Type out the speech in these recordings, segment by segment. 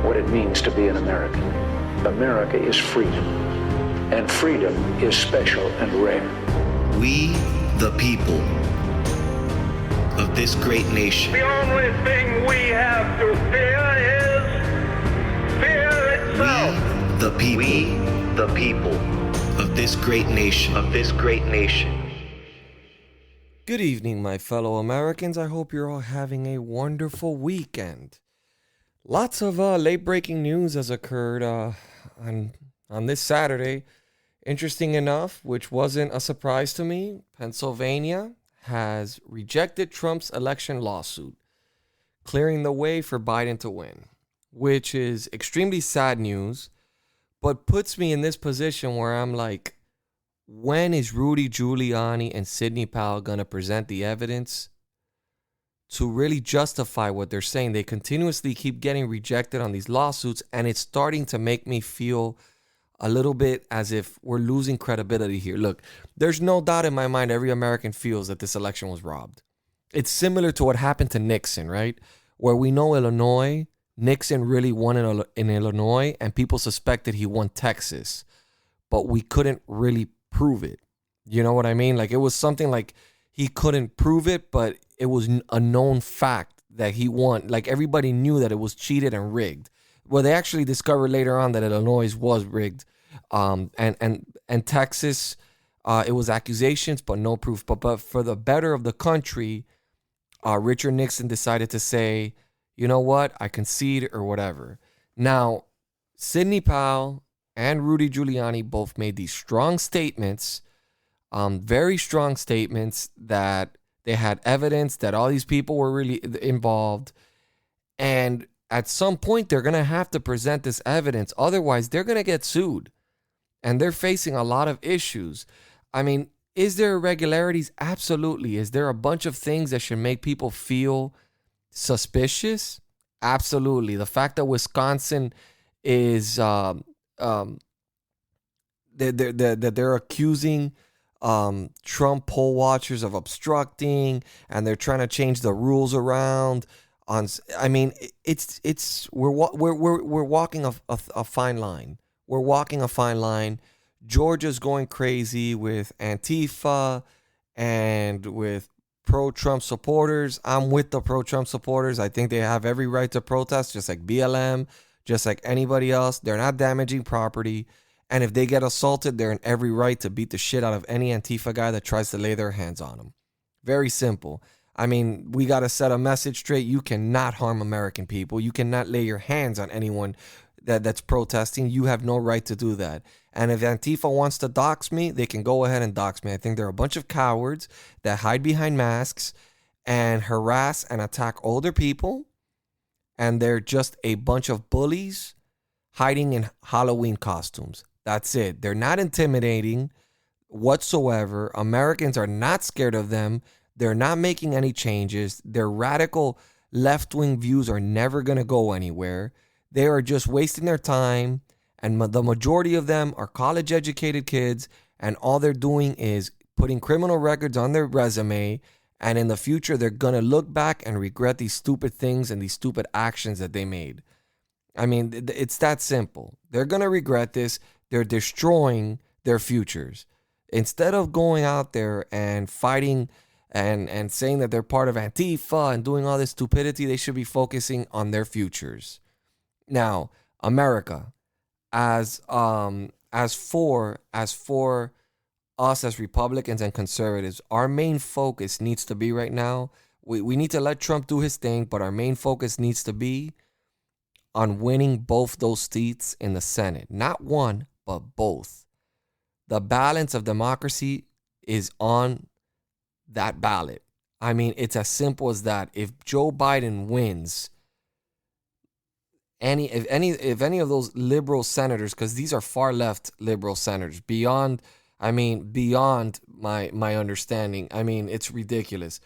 what it means to be an American. America is freedom, and freedom is special and rare. We, the people of this great nation. The only thing we have to fear is fear itself. We, the people of this great nation. Good evening, my fellow Americans. I hope you're all having a wonderful weekend. Lots of late-breaking news has occurred on this Saturday. Interesting enough, which wasn't a surprise to me, Pennsylvania has rejected Trump's election lawsuit, clearing the way for Biden to win, which is extremely sad news, but puts me in this position where I'm like, when is Rudy Giuliani and Sidney Powell going to present the evidence to really justify what they're saying? They continuously keep getting rejected on these lawsuits, and it's starting to make me feel a little bit as if we're losing credibility here. Look, there's no doubt in my mind every American feels that this election was robbed. It's similar to what happened to Nixon, right? Where we know Illinois, Nixon really won in Illinois, and people suspected he won Texas, but we couldn't really prove it. You know what I mean? Like, it was something like he couldn't prove it, but it was a known fact that he won. Like, everybody knew that it was cheated and rigged. Well, they actually discovered later on that Illinois was rigged. And Texas, it was accusations, but no proof. But for the better of the country, Richard Nixon decided to say, you know what, I concede or whatever. Now, Sidney Powell and Rudy Giuliani both made these strong statements, very strong statements that they had evidence that all these people were really involved. And at some point, they're going to have to present this evidence. Otherwise, they're going to get sued. And they're facing a lot of issues. I mean, is there irregularities? Absolutely. Is there a bunch of things that should make people feel suspicious? Absolutely. The fact that Wisconsin is they're accusing Trump poll watchers of obstructing, and they're trying to change the rules around. I mean, we're walking a fine line. We're walking a fine line. Georgia's going crazy with Antifa and with pro-Trump supporters. I'm with the pro-Trump supporters. I think they have every right to protest, just like BLM, just like anybody else. They're not damaging property. And if they get assaulted, they're in every right to beat the shit out of any Antifa guy that tries to lay their hands on them. Very simple. I mean, we got to set a message straight. You cannot harm American people. You cannot lay your hands on anyone that's protesting. You have no right to do that. And if Antifa wants to dox me, they can go ahead and dox me. I think they're a bunch of cowards that hide behind masks and harass and attack older people. And they're just a bunch of bullies hiding in Halloween costumes. That's it. They're not intimidating whatsoever. Americans are not scared of them. They're not making any changes. Their radical left-wing views are never going to go anywhere. They are just wasting their time, and the majority of them are college-educated kids, and all they're doing is putting criminal records on their resume, and in the future, they're going to look back and regret these stupid things and these stupid actions that they made. I mean, it's that simple. They're going to regret this. They're destroying their futures. Instead of going out there and fighting and saying that they're part of Antifa and doing all this stupidity, they should be focusing on their futures. Now, America, as for us as Republicans and conservatives, our main focus needs to be right now, we need to let Trump do his thing, but our main focus needs to be on winning both those seats in the Senate. Not one, but both. The balance of democracy is on that ballot. I mean, it's as simple as that. If Joe Biden wins, if any of those liberal senators, because these are far left liberal senators, beyond my understanding, I mean, it's ridiculous.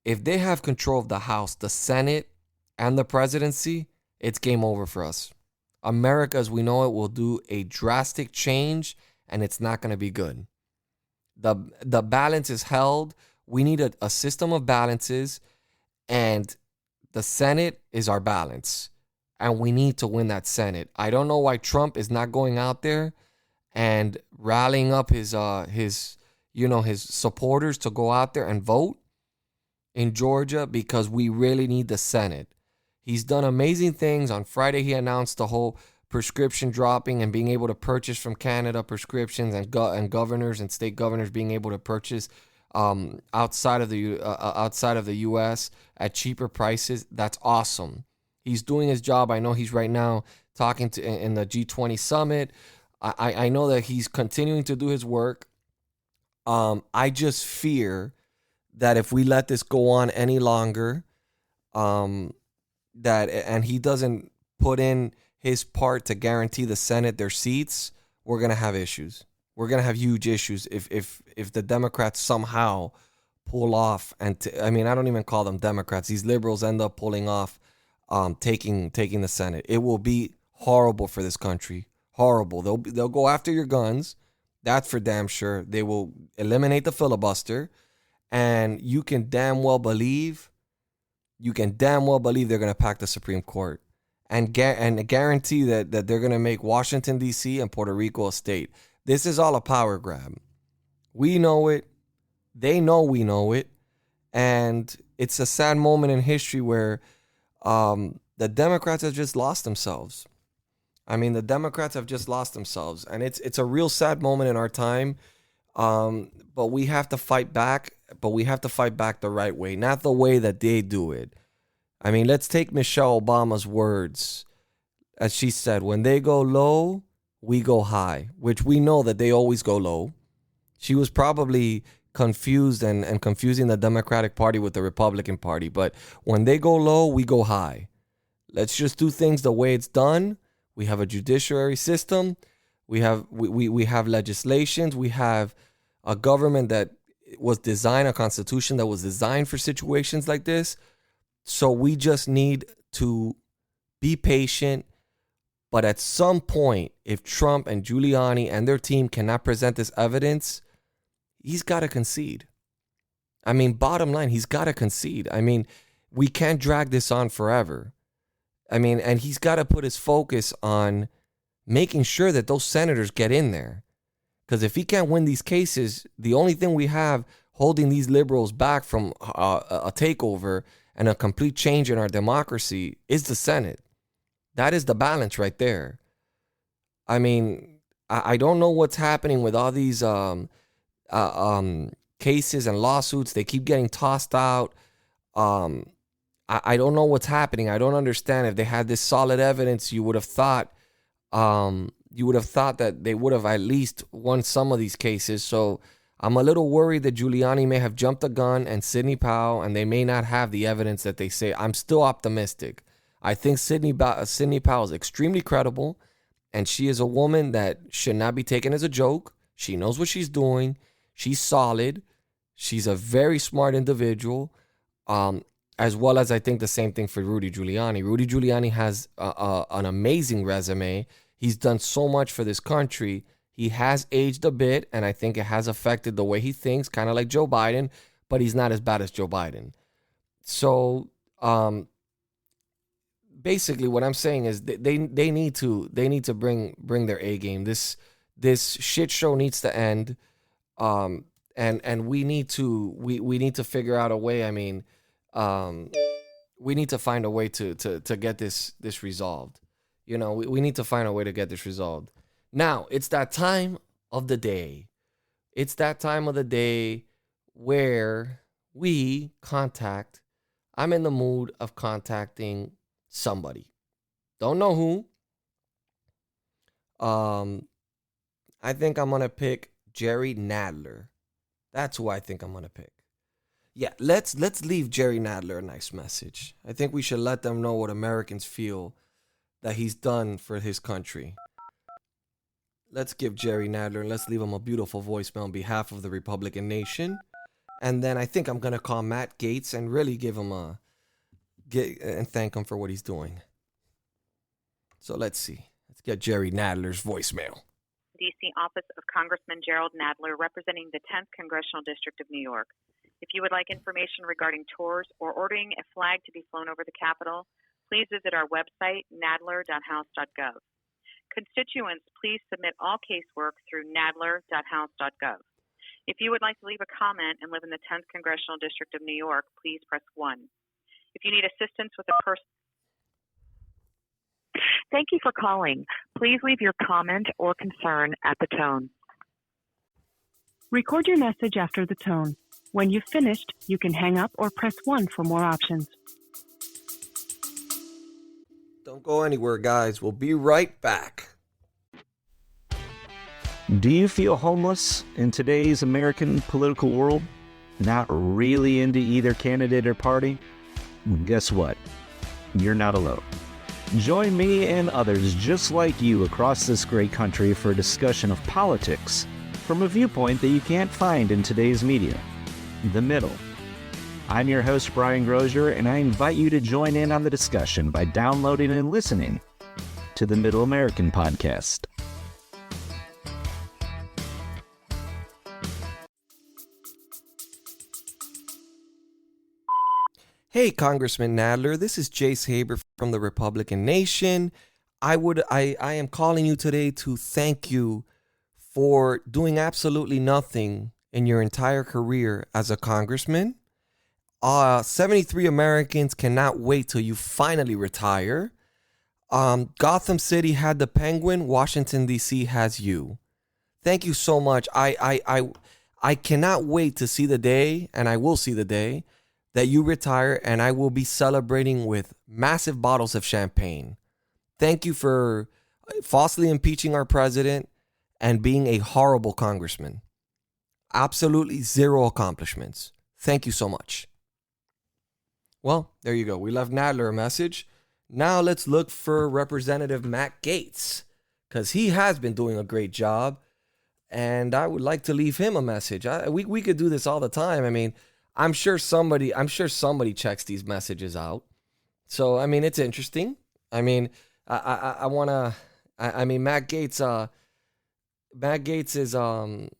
If they have control of the House, the Senate, and the presidency, it's game over for us. America, as we know it, will do a drastic change, and it's not going to be good. The balance is held. We need a system of balances, and the Senate is our balance. and we need to win that Senate. I don't know why Trump is not going out there and rallying up his supporters to go out there and vote in Georgia, because we really need the Senate. He's done amazing things. On Friday, he announced the whole prescription dropping and being able to purchase from Canada prescriptions, and governors and state governors being able to purchase outside of the U.S. at cheaper prices. That's awesome. He's doing his job. I know he's right now talking in the G20 summit. I know that he's continuing to do his work. I just fear that if we let this go on any longer, and he doesn't put in his part to guarantee the Senate their seats, we're gonna have issues. We're gonna have huge issues if the Democrats somehow pull off. And I don't even call them Democrats. These liberals end up pulling off, taking the Senate. It will be horrible for this country. Horrible. They'll go after your guns. That's for damn sure. They will eliminate the filibuster, and you can damn well believe they're going to pack the Supreme Court and guarantee that they're going to make Washington, D.C. and Puerto Rico a state. This is all a power grab. We know it. They know we know it. And it's a sad moment in history where the Democrats have just lost themselves. The Democrats have just lost themselves. And it's a real sad moment in our time. But we have to fight back. But we have to fight back the right way, not the way that they do it. Let's take Michelle Obama's words. As she said, when they go low, we go high, which we know that they always go low. She was probably confused and confusing the Democratic Party with the Republican Party. But when they go low, we go high. Let's just do things the way it's done. We have a judiciary system. We have legislations. We have a government that was designed, a constitution that was designed for situations like this. So we just need to be patient. But at some point, if Trump and Giuliani and their team cannot present this evidence, he's got to concede. Bottom line, he's got to concede. We can't drag this on forever. And he's got to put his focus on making sure that those senators get in there. Because if he can't win these cases, the only thing we have holding these liberals back from a takeover and a complete change in our democracy is the Senate. That is the balance right there. I don't know what's happening with all these cases and lawsuits. They keep getting tossed out. I don't know what's happening. I don't understand. If they had this solid evidence, you would have thought that they would have at least won some of these cases. So I'm a little worried that Giuliani may have jumped the gun and Sidney Powell, and they may not have the evidence that they say. I'm still optimistic. I think Sidney Powell is extremely credible, and she is a woman that should not be taken as a joke. She knows what she's doing. She's solid. She's a very smart individual, as well as I think the same thing for Rudy Giuliani. Rudy Giuliani has an amazing resume. He's done so much for this country. He has aged a bit, and I think it has affected the way he thinks, kind of like Joe Biden, but he's not as bad as Joe Biden. So basically what I'm saying is they need to bring their A game. This shit show needs to end. And we need to figure out a way. We need to find a way to get this resolved. We need to find a way to get this resolved. Now, it's that time of the day. It's that time of the day where I'm in the mood of contacting somebody. Don't know who. I think I'm going to pick Jerry Nadler. That's who I think I'm going to pick. Yeah, let's leave Jerry Nadler a nice message. I think we should let them know what Americans feel that he's done for his country. Let's give Jerry Nadler, and let's leave him a beautiful voicemail on behalf of the Republican nation. And then I think I'm going to call Matt Gaetz and really give him and thank him for what he's doing. So let's see. Let's get Jerry Nadler's voicemail. D.C. office of Congressman Gerald Nadler, representing the 10th Congressional District of New York. If you would like information regarding tours or ordering a flag to be flown over the Capitol, please visit our website, nadler.house.gov. Constituents, please submit all casework through nadler.house.gov. If you would like to leave a comment and live in the 10th Congressional District of New York, please press 1. If you need assistance with a person, thank you for calling. Please leave your comment or concern at the tone. Record your message after the tone. When you've finished, you can hang up or press 1 for more options. Don't go anywhere, guys. We'll be right back. Do you feel homeless in today's American political world? Not really into either candidate or party? Guess what? You're not alone. Join me and others just like you across this great country for a discussion of politics from a viewpoint that you can't find in today's media, the middle. I'm your host, Brian Grozier, and I invite you to join in on the discussion by downloading and listening to the Middle American Podcast. Hey, Congressman Nadler, this is Jace Haber from the Republican Nation. I am calling you today to thank you for doing absolutely nothing in your entire career as a congressman. 73 Americans cannot wait till you finally retire. Gotham City had the Penguin. Washington, D.C. has you. Thank you so much. I cannot wait to see the day, and I will see the day, that you retire, and I will be celebrating with massive bottles of champagne. Thank you for falsely impeaching our president and being a horrible congressman. Absolutely zero accomplishments. Thank you so much. Well, there you go. We left Nadler a message. Now let's look for Representative Matt Gaetz, because he has been doing a great job, and I would like to leave him a message. We could do this all the time. I mean, I'm sure somebody checks these messages out. So, I mean, it's interesting. I mean, Matt Gaetz, Matt Gaetz is, okay,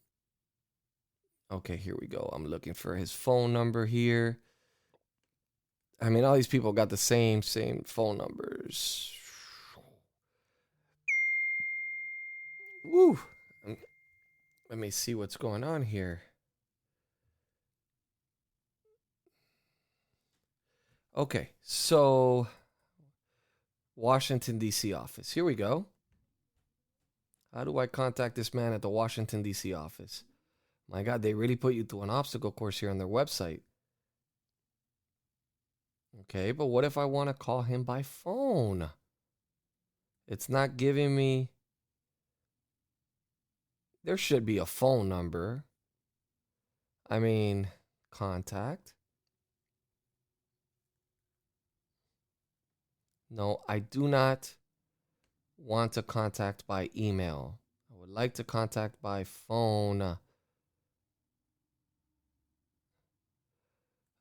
here we go. I'm looking for his phone number here. I mean, all these people got the same phone numbers. Woo. Let me see what's going on here. Okay, so Washington, D.C. office. Here we go. How do I contact this man at the Washington, D.C. office? My God, they really put you through an obstacle course here on their website. Okay, but what if I want to call him by phone? It's not giving me... There should be a phone number. I mean, contact. No, I do not want to contact by email. I would like to contact by phone.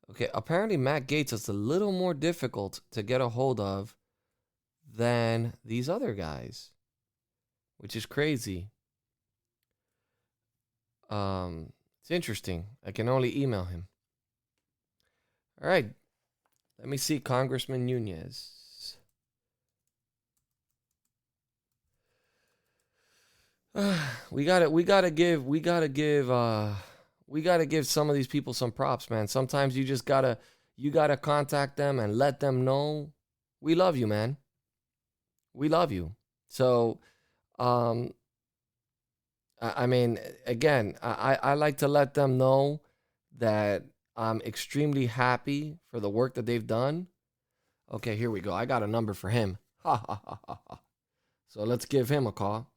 Okay, apparently Matt Gaetz is a little more difficult to get a hold of than these other guys, which is crazy. It's interesting. I can only email him. All right, let me see Congressman Nunez. We gotta give some of these people some props, man. Sometimes you gotta contact them and let them know we love you, man. We love you. So, I mean, again, I like to let them know that I'm extremely happy for the work that they've done. Okay, here we go. I got a number for him. Ha ha ha ha ha. So let's give him a call.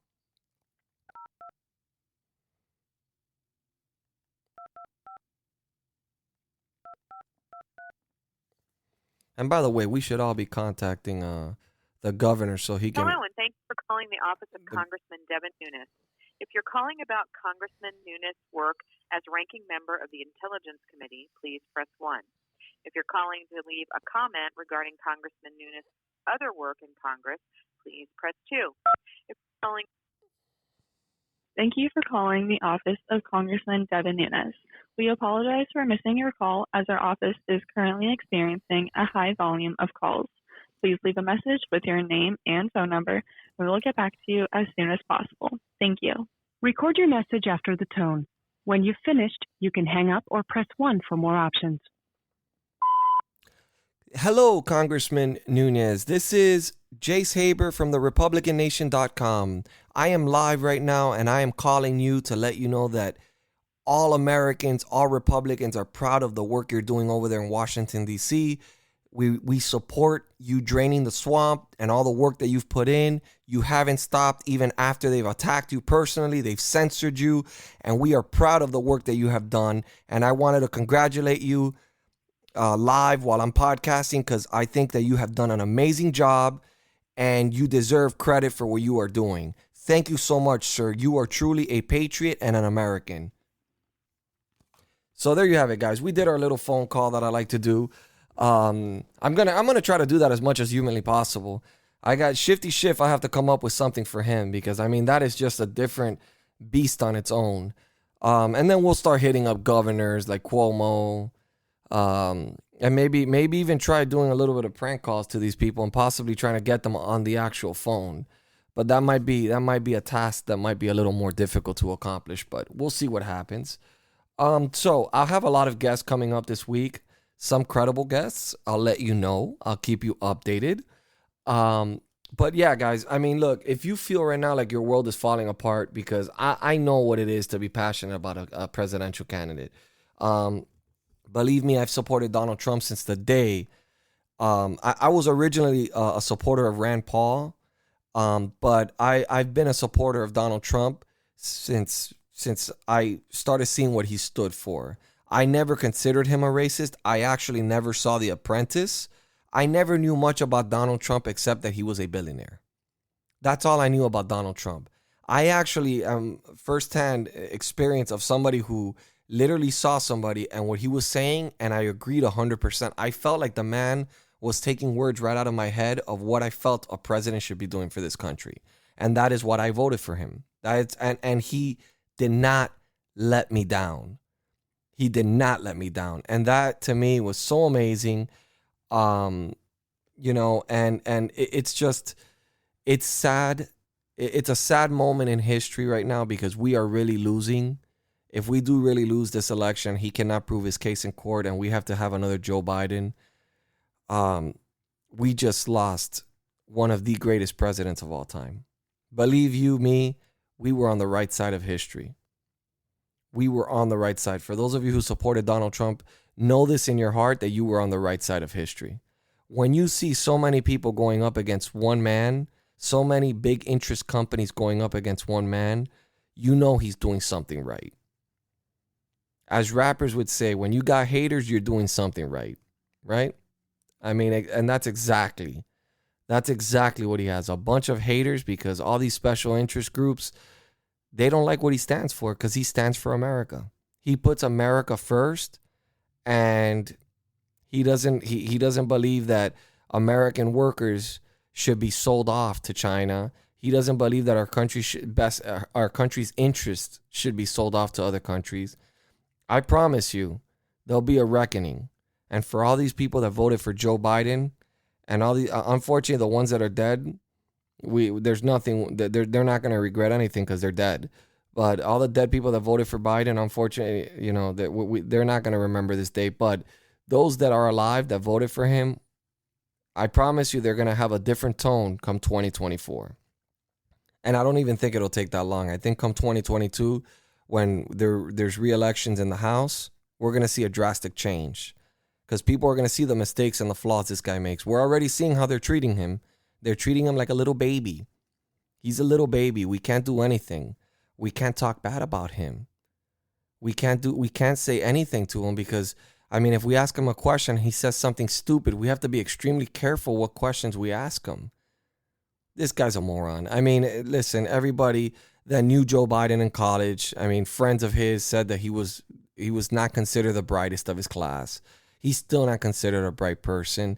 And by the way, we should all be contacting the governor so he can... Hello, and thanks for calling the office of Congressman Devin Nunes. If you're calling about Congressman Nunes' work as ranking member of the Intelligence Committee, please press 1. If you're calling to leave a comment regarding Congressman Nunes' other work in Congress, please press 2. If you're calling... Thank you for calling the office of Congressman Devin Nunes. We apologize for missing your call as our office is currently experiencing a high volume of calls. Please leave a message with your name and phone number, and we will get back to you as soon as possible. Thank you. Record your message after the tone. When you've finished, you can hang up or press 1 for more options. Hello, Congressman Nunes. This is Jace Haber from the RepublicanNation.com. I am live right now, and I am calling you to let you know that all Americans, all Republicans are proud of the work you're doing over there in Washington, D.C. We support you draining the swamp and all the work that you've put in. You haven't stopped even after they've attacked you personally. They've censored you, and we are proud of the work that you have done. And I wanted to congratulate you live while I'm podcasting, because I think that you have done an amazing job and you deserve credit for what you are doing. Thank you so much, sir. You are truly a patriot and an American. So there you have it, guys. We did our little phone call that I like to do. I'm gonna try to do that as much as humanly possible. I got Shifty Schiff. I have to come up with something for him, because I mean that is just a different beast on its own. And then we'll start hitting up governors like Cuomo, and maybe even try doing a little bit of prank calls to these people and possibly trying to get them on the actual phone. But that might be a task that might be a little more difficult to accomplish. But we'll see what happens. So I'll have a lot of guests coming up this week. Some credible guests. I'll let you know. I'll keep you updated. But yeah, guys, I mean, look, if you feel right now like your world is falling apart, because I know what it is to be passionate about a presidential candidate. Believe me, I've supported Donald Trump since the day. I was originally a supporter of Rand Paul, but I've been a supporter of Donald Trump since I started seeing what he stood for. I never considered him a racist. I actually never saw The Apprentice. I never knew much about Donald Trump except that he was a billionaire. That's all I knew about Donald Trump. I actually firsthand experience of somebody who literally saw somebody and what he was saying, and I agreed 100%. I felt like the man was taking words right out of my head of what I felt a president should be doing for this country. And that is what I voted for him. And he did not let me down. He did not let me down. And that to me was so amazing. And it's sad. It's a sad moment in history right now, because we are really losing. If we do really lose this election, he cannot prove his case in court, and we have to have another Joe Biden. We just lost one of the greatest presidents of all time. Believe you me, we were on the right side of history. We were on the right side. For those of you who supported Donald Trump, know this in your heart that you were on the right side of history. When you see so many people going up against one man, so many big interest companies going up against one man, you know he's doing something right. As rappers would say, when you got haters, you're doing something right, right? I mean, and that's exactly what he has. A bunch of haters, because all these special interest groups, they don't like what he stands for, because he stands for America. He puts America first, and he doesn't believe that American workers should be sold off to China. He doesn't believe that our country's interests should be sold off to other countries. I promise you, there'll be a reckoning. And for all these people that voted for Joe Biden, and all the unfortunately the ones that are dead, there's nothing. They're not going to regret anything because they're dead. But all the dead people that voted for Biden, unfortunately, they're not going to remember this day. But those that are alive that voted for him, I promise you, they're going to have a different tone come 2024. And I don't even think it'll take that long. I think come 2022, when there's re-elections in the House, we're going to see a drastic change, because people are going to see the mistakes and the flaws this guy makes. We're already seeing how they're treating him. They're treating him like a little baby. He's a little baby. We can't do anything. We can't talk bad about him. We can't say anything to him, because, I mean, if we ask him a question, he says something stupid, we have to be extremely careful what questions we ask him. This guy's a moron. I mean, listen, everybody that knew Joe Biden in college, I mean, friends of his said that he was not considered the brightest of his class. He's still not considered a bright person.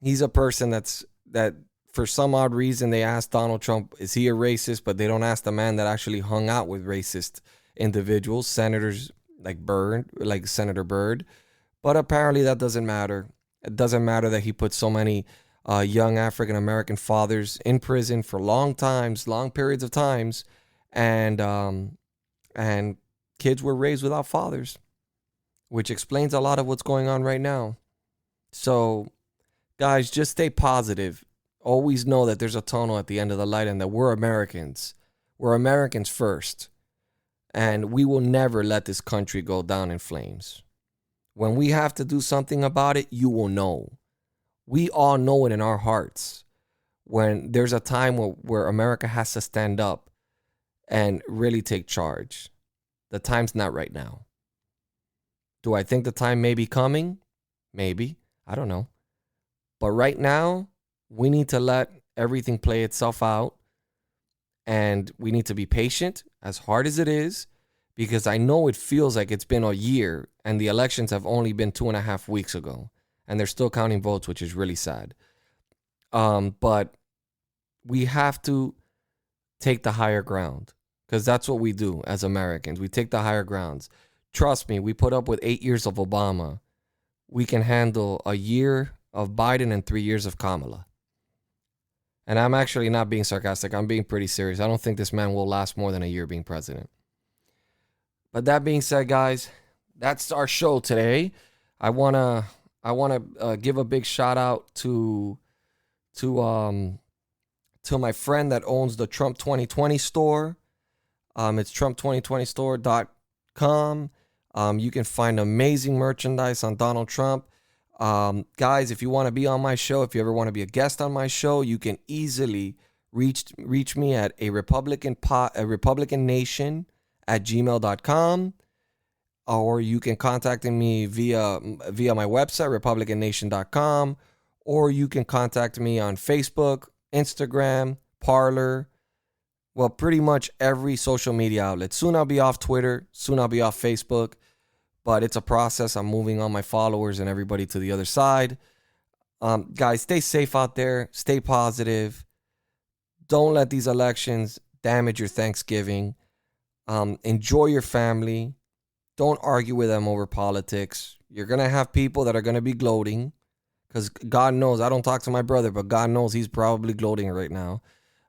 He's a person that for some odd reason they asked Donald Trump, is he a racist? But they don't ask the man that actually hung out with racist individuals, senators like Senator Byrd. But apparently that doesn't matter. It doesn't matter that he put so many young African American fathers in prison for long periods of times, and kids were raised without fathers, which explains a lot of what's going on right now. So, guys, just stay positive. Always know that there's a tunnel at the end of the light and that we're Americans. We're Americans first. And we will never let this country go down in flames. When we have to do something about it, you will know. We all know it in our hearts. When there's a time where America has to stand up and really take charge. The time's not right now. Do I think the time may be coming? Maybe. I don't know. But right now, we need to let everything play itself out. And we need to be patient, as hard as it is, because I know it feels like it's been a year and the elections have only been 2.5 weeks ago. And they're still counting votes, which is really sad. But we have to take the higher ground, because that's what we do as Americans. We take the higher grounds. Trust me, we put up with 8 years of Obama. We can handle a year of Biden and 3 years of Kamala. And I'm actually not being sarcastic. I'm being pretty serious. I don't think this man will last more than a year being president. But that being said, guys, that's our show today. I wanna give a big shout out to my friend that owns the Trump 2020 store. It's Trump2020store.com. You can find amazing merchandise on Donald Trump. Guys, if you want to be on my show, if you ever want to be a guest on my show, you can easily reach me at a Republican Nation at gmail.com, or you can contact me via my website, republicannation.com, or you can contact me on Facebook, Instagram, Parler, well, pretty much every social media outlet. Soon I'll be off Twitter, soon I'll be off Facebook. But it's a process. I'm moving on my followers and everybody to the other side. Guys, stay safe out there. Stay positive. Don't let these elections damage your Thanksgiving. Enjoy your family. Don't argue with them over politics. You're going to have people that are going to be gloating. Because God knows, I don't talk to my brother, but God knows he's probably gloating right now.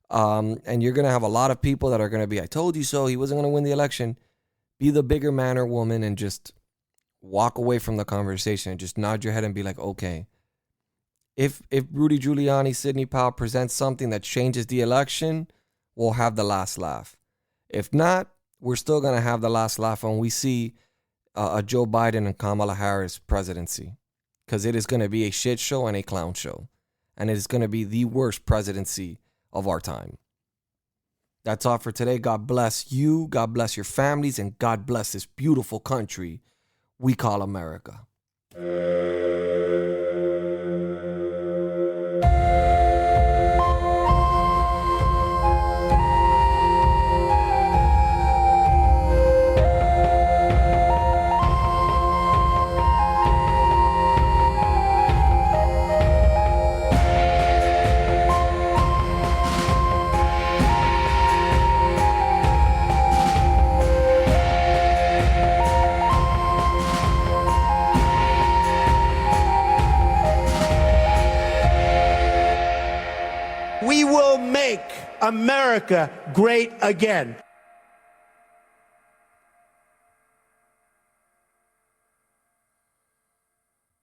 And you're going to have a lot of people that are going to be, I told you so, he wasn't going to win the election. Be the bigger man or woman and just walk away from the conversation and just nod your head and be like, okay, if Rudy Giuliani, Sidney Powell presents something that changes the election, we'll have the last laugh. If not, we're still going to have the last laugh when we see a Joe Biden and Kamala Harris presidency, because it is going to be a shit show and a clown show. And it is going to be the worst presidency of our time. That's all for today. God bless you. God bless your families. And God bless this beautiful country we call America. We will make America great again.